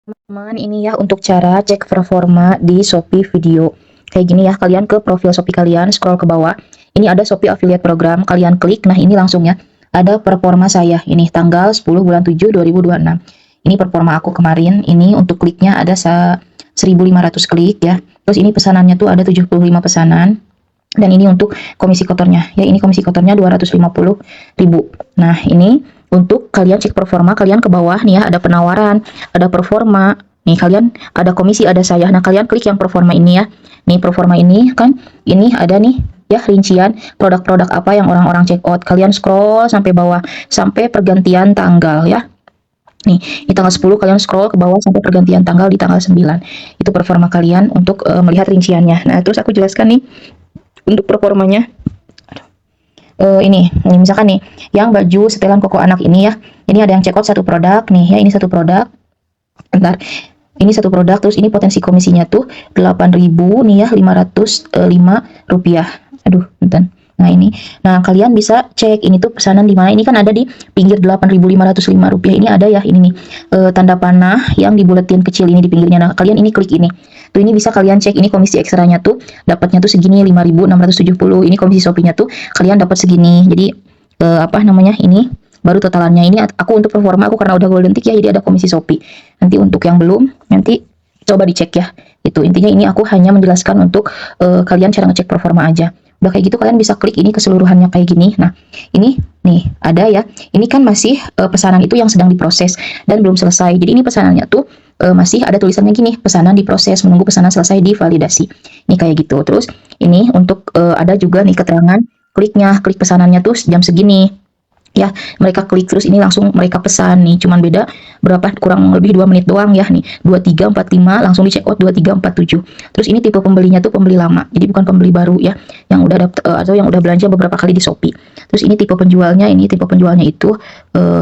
Teman-teman, ini ya untuk cara cek performa di Shopee Video. Kayak gini ya, kalian ke profil Shopee kalian, scroll ke bawah. Ini ada Shopee Affiliate Program, kalian klik. Nah, ini langsung ya. Ada performa saya. Ini tanggal 10 bulan 7 2026. Ini performa aku kemarin. Ini untuk kliknya ada 1.500 klik ya. Terus ini pesanannya tuh ada 75 pesanan. Dan ini untuk komisi kotornya. Ya, ini komisi kotornya 250.000. Nah, ini untuk kalian cek performa, kalian ke bawah nih ya, ada penawaran, ada performa. Nih kalian ada komisi, ada saya. Nah, kalian klik yang performa ini ya. Nih performa ini kan ini ada nih ya rincian produk-produk apa yang orang-orang check out. Kalian scroll sampai bawah sampai pergantian tanggal ya. Nih, di tanggal 10 kalian scroll ke bawah sampai pergantian tanggal di tanggal 9. Itu performa kalian untuk melihat rinciannya. Nah, terus aku jelaskan nih untuk performanya. Ini misalkan nih yang baju setelan koko anak ini ya, ini ada yang check out satu produk nih ya, ini satu produk. Bentar, ini satu produk, terus ini potensi komisinya tuh 8.000 nih ya, 505 rupiah. Aduh, bentar. Nah ini, nah kalian bisa cek ini tuh pesanan di mana. Ini kan ada di pinggir 8.505 rupiah. Ini ada ya, ini nih tanda panah yang dibuletin kecil ini di pinggirnya. Nah kalian ini klik ini. Tuh ini bisa kalian cek ini komisi ekstranya tuh dapatnya tuh segini 5.670. Ini komisi Shopee-nya tuh kalian dapat segini. Jadi apa namanya ini baru totalannya. Ini aku untuk performa aku karena udah golden tick ya, jadi ada komisi Shopee. Nanti untuk yang belum nanti coba dicek ya. Itu intinya ini aku hanya menjelaskan untuk kalian cara ngecek performa aja. Udah kayak gitu kalian bisa klik ini keseluruhannya kayak gini. Nah, ini nih ada ya. Ini kan masih pesanan itu yang sedang diproses dan belum selesai. Jadi ini pesanannya tuh masih ada tulisannya gini, pesanan diproses, menunggu pesanan selesai divalidasi. Ini kayak gitu. Terus ini untuk ada juga nih keterangan kliknya, klik pesanannya tuh jam segini. Ya, mereka klik terus ini langsung mereka pesan nih, cuman beda berapa kurang lebih 2 menit doang ya nih. 2345 langsung di check out 2347. Terus ini tipe pembelinya tuh pembeli lama. Jadi bukan pembeli baru ya, yang udah atau yang udah belanja beberapa kali di Shopee. Terus ini tipe penjualnya, ini tipe penjualnya itu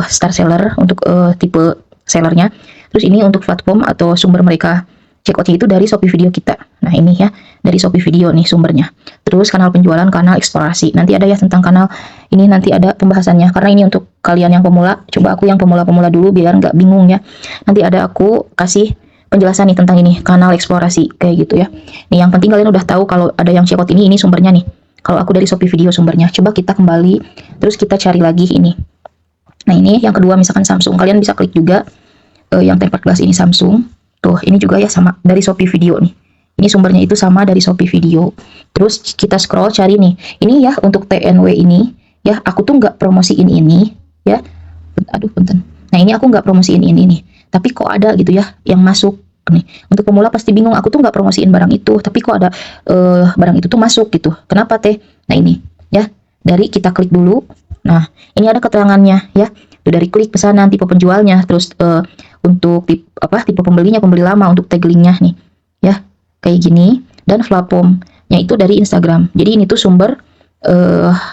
star seller untuk tipe sellernya. Terus ini untuk platform atau sumber mereka check outnya itu dari Shopee Video kita. Nah ini ya dari Shopee Video nih sumbernya. Terus kanal penjualan, kanal eksplorasi. Nanti ada ya tentang kanal ini, nanti ada pembahasannya. Karena ini untuk kalian yang pemula, coba aku yang pemula-pemula dulu biar nggak bingung ya. Nanti ada aku kasih penjelasan nih tentang ini kanal eksplorasi kayak gitu ya. Nih yang penting kalian udah tahu kalau ada yang check out ini sumbernya nih. Kalau aku dari Shopee Video sumbernya. Coba kita kembali terus kita cari lagi ini. Nah ini yang kedua misalkan Samsung, kalian bisa klik juga yang tempat gelas ini Samsung. Tuh, ini juga ya sama dari Shopee Video nih. Ini sumbernya itu sama dari Shopee Video. Terus kita scroll cari nih. Ini ya untuk TNW ini, ya aku tuh nggak promosiin ini, ya. Aduh, punten. Nah ini aku nggak promosiin ini nih. Tapi kok ada gitu ya yang masuk nih. Untuk pemula pasti bingung. Aku tuh nggak promosiin barang itu, tapi kok ada barang itu tuh masuk gitu. Kenapa teh? Nah ini, ya dari kita klik dulu. Nah ini ada keterangannya ya. Dari klik pesanan, tipe penjualnya, terus untuk tipe pembelinya, pembeli lama, untuk tag linknya nih ya kayak gini, dan platformnya itu dari Instagram. Jadi ini tuh sumber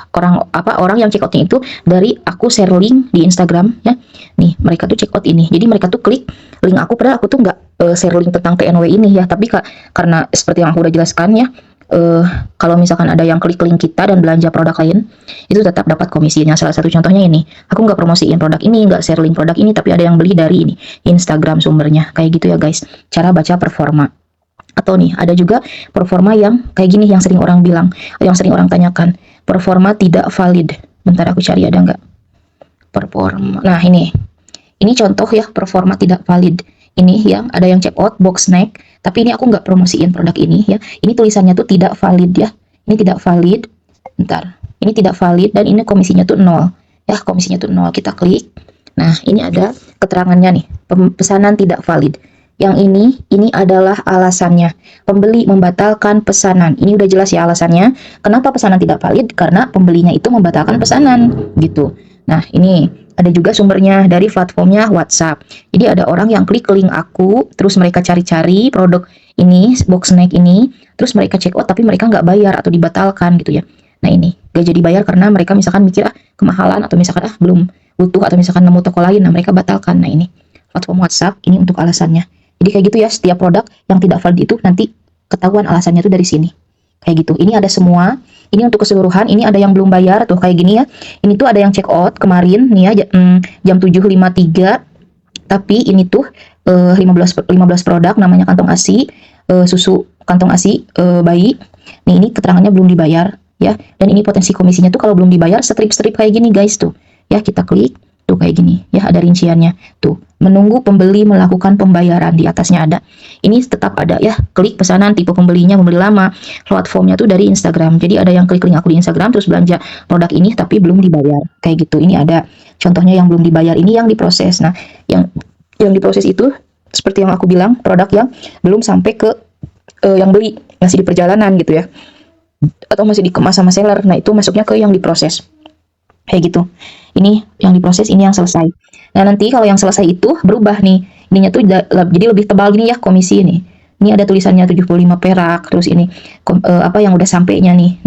orang yang check outnya itu dari aku share link di Instagram ya. Nih mereka tuh check out ini, jadi mereka tuh klik link aku, padahal aku tuh nggak share link tentang TNW ini ya, tapi karena seperti yang aku udah jelaskan ya, kalau misalkan ada yang klik link kita dan belanja produk lain, itu tetap dapat komisinya. Salah satu contohnya ini, aku nggak promosiin produk ini, nggak share link produk ini, tapi ada yang beli dari ini Instagram sumbernya, kayak gitu ya guys. Cara baca performa. Atau nih ada juga performa yang kayak gini, yang sering orang bilang, yang sering orang tanyakan, performa tidak valid. Bentar aku cari ada nggak performa. Nah ini contoh ya performa tidak valid. Ini yang ada yang check out box snack, tapi ini aku nggak promosiin produk ini ya. Ini tulisannya tuh tidak valid ya. Ini tidak valid. Bentar. Ini tidak valid dan ini komisinya tuh 0. Ya, komisinya tuh 0. Kita klik. Nah, ini ada keterangannya nih. Pesanan tidak valid. Yang ini adalah alasannya. Pembeli membatalkan pesanan. Ini udah jelas ya alasannya. Kenapa pesanan tidak valid? Karena pembelinya itu membatalkan pesanan gitu. Nah, ini ada juga sumbernya dari platformnya WhatsApp. Jadi ada orang yang klik link aku, terus mereka cari-cari produk ini, box snack ini, terus mereka check out tapi mereka nggak bayar atau dibatalkan gitu ya. Nah ini, gak jadi bayar karena mereka misalkan mikir kemahalan, atau misalkan belum butuh, atau misalkan nemu toko lain, nah mereka batalkan. Nah ini, platform WhatsApp, ini untuk alasannya. Jadi kayak gitu ya, setiap produk yang tidak valid itu nanti ketahuan alasannya tuh dari sini. Kayak gitu. Ini ada semua. Ini untuk keseluruhan. Ini ada yang belum bayar tuh kayak gini ya. Ini tuh ada yang check out kemarin nih ya jam 7.53. Tapi ini tuh 15 produk namanya kantong ASI, susu kantong ASI bayi. Nih ini keterangannya belum dibayar ya. Dan ini potensi komisinya tuh kalau belum dibayar strip-strip kayak gini guys tuh. Ya kita klik tuh kayak gini ya, ada rinciannya tuh. Menunggu pembeli melakukan pembayaran, di atasnya ada. Ini tetap ada ya. Klik pesanan, tipe pembelinya pembeli lama. Platformnya tuh dari Instagram. Jadi ada yang klik link aku di Instagram terus belanja produk ini tapi belum dibayar. Kayak gitu. Ini ada contohnya yang belum dibayar, ini yang diproses. Nah, yang diproses itu seperti yang aku bilang, produk yang belum sampai ke yang beli, masih di perjalanan gitu ya, atau masih dikemas sama seller. Nah itu masuknya ke yang diproses kayak gitu. Ini yang diproses, ini yang selesai. Nah nanti kalau yang selesai itu berubah nih, ininya tuh jadi lebih tebal gini ya komisi ini. Ini ada tulisannya 75 perak, terus ini apa yang udah sampainya nih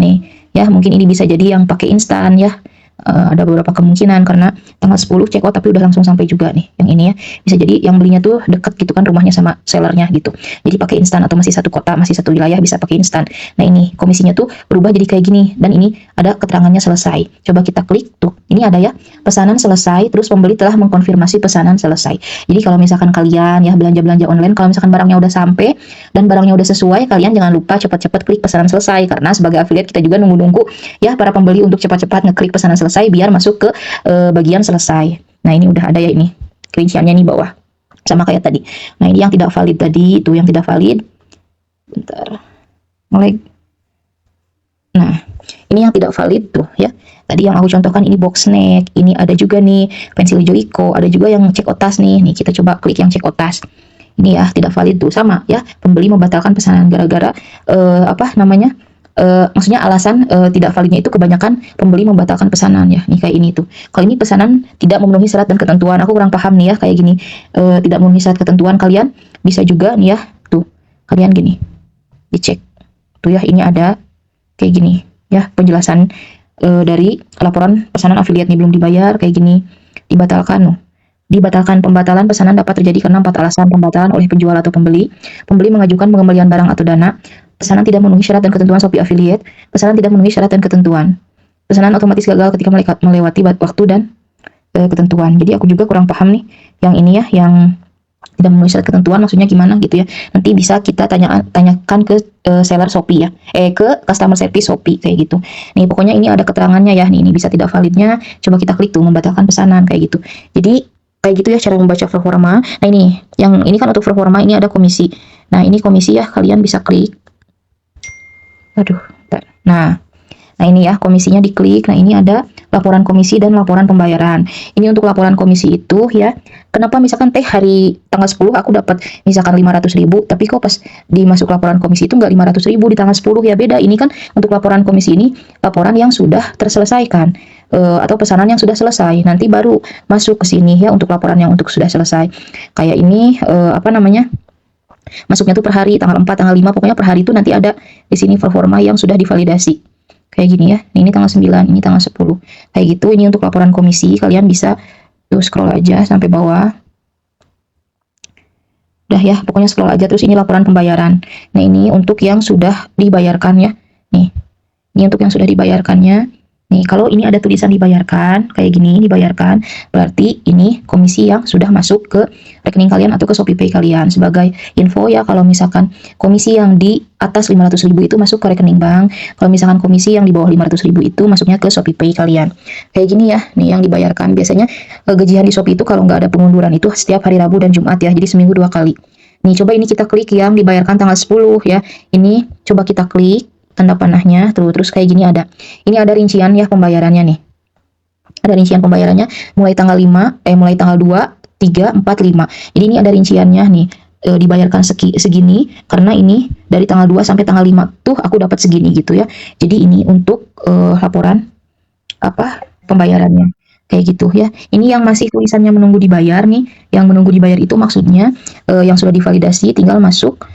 ya, mungkin ini bisa jadi yang pakai instan ya. Ada beberapa kemungkinan karena tanggal 10 check out tapi udah langsung sampai juga nih yang ini ya. Bisa jadi yang belinya tuh deket gitu kan rumahnya sama sellernya gitu, jadi pakai instan, atau masih satu kota, masih satu wilayah, bisa pakai instan. Nah ini komisinya tuh berubah jadi kayak gini, dan ini ada keterangannya selesai. Coba kita klik tuh, ini ada ya, pesanan selesai, terus pembeli telah mengkonfirmasi pesanan selesai. Jadi kalau misalkan kalian ya belanja-belanja online, kalau misalkan barangnya udah sampai dan barangnya udah sesuai, kalian jangan lupa cepat-cepat klik pesanan selesai, karena sebagai affiliate kita juga nunggu-nunggu ya para pembeli untuk cepat-cepat ngeklik pesanan selesai biar masuk ke bagian selesai. Nah ini udah ada ya, ini rinciannya nih bawah sama kayak tadi. Nah ini yang tidak valid tadi, itu yang tidak valid. Bentar, mulai. Nah ini yang tidak valid tuh ya. Tadi yang aku contohkan ini box snack, ini ada juga nih pensil Joico, ada juga yang check out tas nih. Nih kita coba klik yang check out tas. Ini ya tidak valid tuh, sama ya, pembeli membatalkan pesanan gara-gara apa namanya? Maksudnya alasan tidak validnya itu kebanyakan pembeli membatalkan pesanan ya. Nih kayak ini tuh. Kalau ini pesanan tidak memenuhi syarat dan ketentuan, aku kurang paham nih ya kayak gini. Tidak memenuhi syarat ketentuan, kalian bisa juga nih ya tuh. Kalian gini. Dicek. Tuh ya, ini ada kayak gini ya penjelasan dari laporan pesanan affiliate nih, belum dibayar kayak gini. Dibatalkan. Dibatalkan, pembatalan pesanan dapat terjadi karena 4 alasan pembatalan oleh penjual atau pembeli. Pembeli mengajukan pengembalian barang atau dana. Pesanan tidak memenuhi syarat dan ketentuan Shopee Affiliate. Pesanan tidak memenuhi syarat dan ketentuan. Pesanan otomatis gagal ketika melewati waktu dan ketentuan. Jadi aku juga kurang paham nih yang ini ya, yang tidak memenuhi syarat ketentuan maksudnya gimana gitu ya. Nanti bisa kita tanyakan ke seller Shopee ya. Ke customer service Shopee kayak gitu. Nih pokoknya ini ada keterangannya ya. Nih ini bisa tidak validnya. Coba kita klik tuh membatalkan pesanan kayak gitu. Jadi kayak gitu ya cara membaca performa. Nah ini yang ini kan untuk performa, ini ada komisi. Nah ini komisi ya, kalian bisa klik. Aduh, bentar. Nah ini ya komisinya diklik. Nah ini ada laporan komisi dan laporan pembayaran. Ini untuk laporan komisi itu ya. Kenapa misalkan hari tanggal 10 aku dapat misalkan 500.000, tapi kok pas dimasuk laporan komisi itu nggak 500.000 di tanggal 10 ya, beda. Ini kan untuk laporan komisi ini laporan yang sudah terselesaikan atau pesanan yang sudah selesai. Nanti baru masuk ke sini ya untuk laporan yang untuk sudah selesai. Kayak ini apa namanya? Masuknya tuh per hari, tanggal 4, tanggal 5, pokoknya per hari itu nanti ada di sini performa yang sudah divalidasi. Kayak gini ya. Ini tanggal 9, ini tanggal 10. Kayak gitu, ini untuk laporan komisi. Kalian bisa tuh scroll aja sampai bawah. Udah ya, pokoknya scroll aja. Terus ini laporan pembayaran. Nah, ini untuk yang sudah dibayarkan ya. Nih. Ini untuk yang sudah dibayarkannya. Nih, kalau ini ada tulisan dibayarkan, kayak gini, dibayarkan, berarti ini komisi yang sudah masuk ke rekening kalian atau ke ShopeePay kalian. Sebagai info ya, kalau misalkan komisi yang di atas 500.000 itu masuk ke rekening bank, kalau misalkan komisi yang di bawah 500.000 itu masuknya ke ShopeePay kalian. Kayak gini ya, nih yang dibayarkan. Biasanya gajian di Shopee itu kalau nggak ada pengunduran itu setiap hari Rabu dan Jumat ya, jadi seminggu 2 kali. Nih, coba ini kita klik yang dibayarkan tanggal 10 ya. Ini coba kita klik tanda panahnya tuh, terus kayak gini ada. Ini ada rincian ya pembayarannya nih. Ada rincian pembayarannya mulai tanggal 5, mulai tanggal 2, 3, 4, 5. Jadi ini ada rinciannya nih. Dibayarkan segini karena ini dari tanggal 2 sampai tanggal 5 tuh aku dapat segini gitu ya. Jadi ini untuk laporan apa pembayarannya. Kayak gitu ya. Ini yang masih tulisannya menunggu dibayar nih. Yang menunggu dibayar itu maksudnya yang sudah divalidasi tinggal masuk,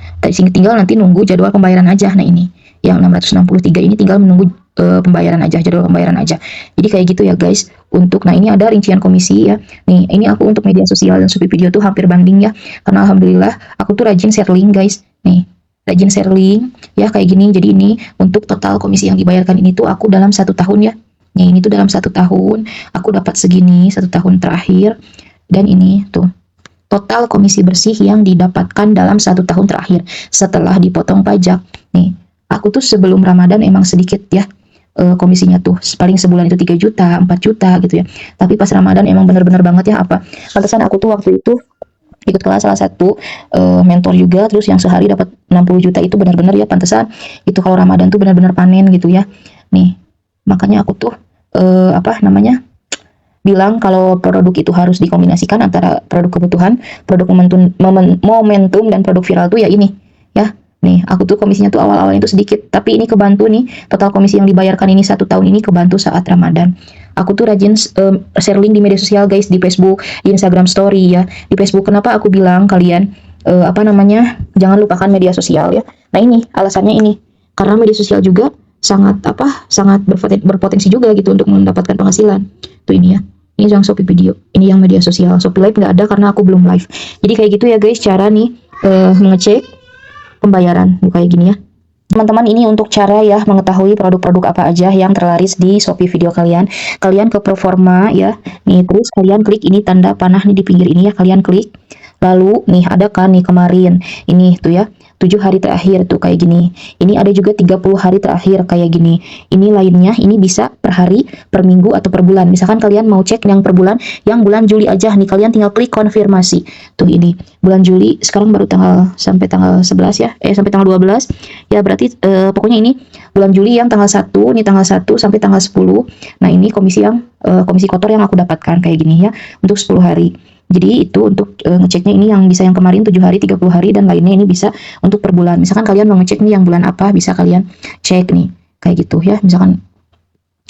tinggal nanti nunggu jadwal pembayaran aja. Nah ini yang 663 ini tinggal menunggu pembayaran aja, jadwal pembayaran aja. Jadi kayak gitu ya guys. Untuk nah ini ada rincian komisi ya. Nih, ini aku untuk media sosial dan Shopee video tuh hampir banding ya. Karena alhamdulillah aku tuh rajin share link guys. Nih, rajin share link ya kayak gini. Jadi ini untuk total komisi yang dibayarkan ini tuh aku dalam 1 tahun ya. Nih, ini tuh dalam 1 tahun aku dapat segini 1 tahun terakhir. Dan ini tuh total komisi bersih yang didapatkan dalam 1 tahun terakhir setelah dipotong pajak. Nih, aku tuh sebelum Ramadan emang sedikit ya komisinya tuh paling sebulan itu 3 juta, 4 juta gitu ya. Tapi pas Ramadan emang bener-bener banget ya apa. Pantesan aku tuh waktu itu ikut kelas salah satu mentor juga, terus yang sehari dapat 60 juta itu benar-benar ya pantesan itu kalau Ramadan tuh benar-benar panen gitu ya. Nih, makanya aku tuh apa namanya? Bilang kalau produk itu harus dikombinasikan antara produk kebutuhan, produk momentum dan produk viral tuh ya ini ya. Nih, aku tuh komisinya tuh awal-awalnya itu sedikit, tapi ini kebantu nih, total komisi yang dibayarkan ini 1 tahun ini kebantu saat Ramadan. Aku tuh rajin share link di media sosial guys, di Facebook, di Instagram Story ya. Di Facebook kenapa aku bilang kalian apa namanya, jangan lupakan media sosial ya. Nah ini alasannya ini, karena media sosial juga sangat berpotensi juga gitu untuk mendapatkan penghasilan. Tuh ini ya. Ini yang Shopee video, ini yang media sosial. Shopee Live nggak ada karena aku belum live. Jadi kayak gitu ya guys, cara nih mengecek pembayaran kayak gini ya. Teman-teman, ini untuk cara ya mengetahui produk-produk apa aja yang terlaris di Shopee video kalian. Kalian ke performa ya. Nih, terus kalian klik ini tanda panah nih di pinggir ini ya, kalian klik. Lalu nih ada kan nih kemarin. Ini tuh ya. 7 hari terakhir tuh kayak gini. Ini ada juga 30 hari terakhir kayak gini. Ini lainnya, ini bisa per hari, per minggu, atau per bulan. Misalkan kalian mau cek yang per bulan, yang bulan Juli aja nih, kalian tinggal klik konfirmasi. Tuh ini, bulan Juli, sekarang baru sampai tanggal 11 ya, sampai tanggal 12. Ya berarti pokoknya ini bulan Juli yang tanggal 1, ini tanggal 1 sampai tanggal 10. Nah ini komisi yang komisi kotor yang aku dapatkan kayak gini ya, untuk 10 hari. Jadi itu untuk ngeceknya ini yang bisa yang kemarin 7 hari, 30 hari, dan lainnya ini bisa untuk per bulan. Misalkan kalian mau ngecek nih yang bulan apa, bisa kalian cek nih, kayak gitu ya. Misalkan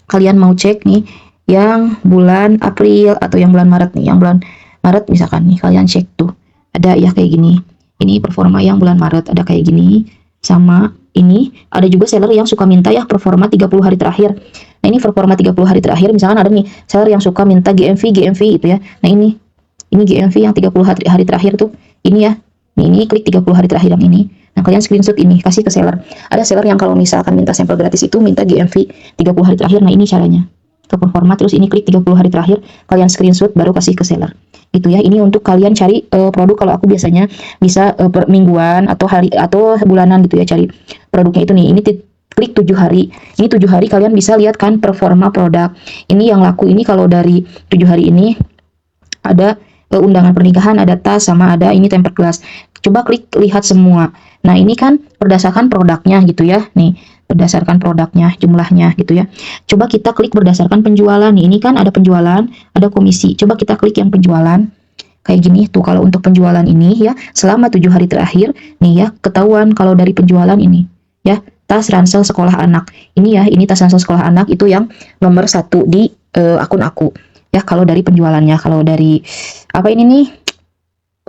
kalian mau cek nih yang bulan April atau yang bulan Maret nih, yang bulan Maret misalkan nih, kalian cek tuh. Ada ya kayak gini. Ini performa yang bulan Maret, ada kayak gini. Sama ini, ada juga seller yang suka minta ya performa 30 hari terakhir. Nah ini performa 30 hari terakhir, misalkan ada nih seller yang suka minta GMV gitu ya. Nah ini GMV yang 30 hari terakhir tuh, ini ya. Ini klik 30 hari terakhir yang ini. Nah, kalian screenshot ini, kasih ke seller. Ada seller yang kalau misalkan minta sampel gratis itu minta GMV 30 hari terakhir. Nah, ini caranya. Ke performa, terus ini klik 30 hari terakhir, kalian screenshot baru kasih ke seller. Gitu ya. Ini untuk kalian cari produk, kalau aku biasanya bisa per mingguan atau hari atau bulanan gitu ya, cari produknya itu nih. Ini klik 7 hari. Ini 7 hari kalian bisa lihat kan performa produk. Ini yang laku ini kalau dari 7 hari ini ada undangan pernikahan, ada tas, sama ada ini tempered glass. Coba klik lihat semua. Nah ini kan berdasarkan produknya gitu ya. Nih berdasarkan produknya, jumlahnya gitu ya. Coba kita klik berdasarkan penjualan. Nih ini kan ada penjualan, ada komisi. Coba kita klik yang penjualan. Kayak gini tuh, kalau untuk penjualan ini ya selama 7 hari terakhir nih ya, ketahuan kalau dari penjualan ini ya, tas ransel sekolah anak. Ini ya, ini tas ransel sekolah anak itu yang nomor 1 di akun aku. Ya kalau dari penjualannya, kalau dari apa ini nih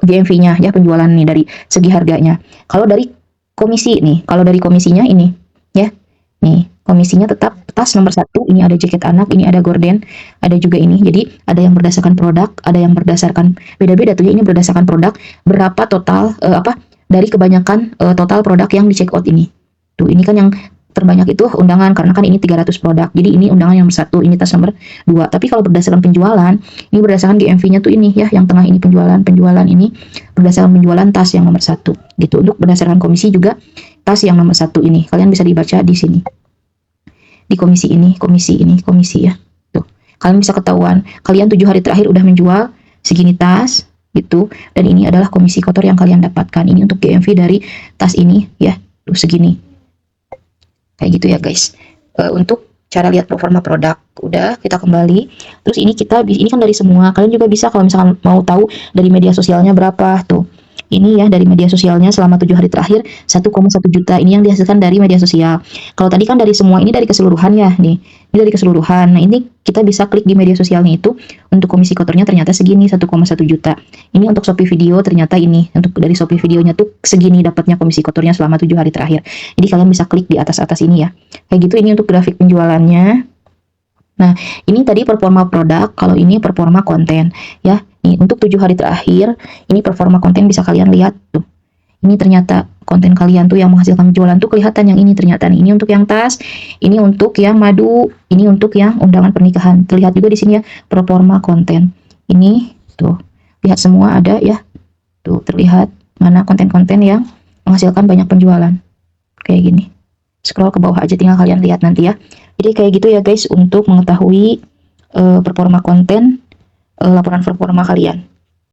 GMV-nya ya, penjualan nih dari segi harganya. Kalau dari komisi nih, kalau dari komisinya ini ya, nih komisinya tetap tas nomor 1. Ini ada jaket anak, ini ada gorden, ada juga ini. Jadi ada yang berdasarkan produk, ada yang berdasarkan beda-beda tuh ya. Ini berdasarkan produk berapa total dari kebanyakan total produk yang di check out ini. Tuh ini kan yang terbanyak itu undangan, karena kan ini 300 produk. Jadi ini undangan nomor 1, ini tas nomor 2. Tapi kalau berdasarkan penjualan, ini berdasarkan GMV-nya tuh ini ya, yang tengah ini penjualan ini berdasarkan penjualan tas yang nomor 1 gitu. Untuk berdasarkan komisi juga tas yang nomor 1 ini. Kalian bisa dibaca di sini. Di komisi ya. Tuh. Kalian bisa ketahuan, kalian 7 hari terakhir udah menjual segini tas gitu, dan ini adalah komisi kotor yang kalian dapatkan. Ini untuk GMV dari tas ini ya, tuh segini. Kayak gitu ya guys. Untuk cara lihat performa produk udah, kita kembali. Terus ini kan dari semua. Kalian juga bisa kalau misalkan mau tahu dari media sosialnya berapa tuh. Ini ya dari media sosialnya selama 7 hari terakhir 1,1 juta. Ini yang dihasilkan dari media sosial. Kalau tadi kan dari semua, ini dari keseluruhan ya nih. Ini dari keseluruhan. Nah ini kita bisa klik di media sosialnya itu. Untuk komisi kotornya ternyata segini 1,1 juta. Ini untuk Shopee video ternyata ini. Untuk dari Shopee videonya tuh segini dapatnya komisi kotornya selama 7 hari terakhir. Jadi kalian bisa klik di atas-atas ini ya. Kayak gitu, ini untuk grafik penjualannya. Nah, ini tadi performa produk, kalau ini performa konten ya. Nih, untuk 7 hari terakhir, ini performa konten bisa kalian lihat tuh. Ini ternyata konten kalian tuh yang menghasilkan penjualan tuh kelihatan yang ini ternyata nih. Ini untuk yang tas, ini untuk yang madu, ini untuk yang undangan pernikahan. Terlihat juga di sini ya performa konten. Ini tuh, lihat semua ada ya. Tuh, terlihat mana konten-konten yang menghasilkan banyak penjualan. Kayak gini. Scroll ke bawah aja, tinggal kalian lihat nanti ya. Jadi kayak gitu ya guys, untuk mengetahui performa konten, laporan performa kalian.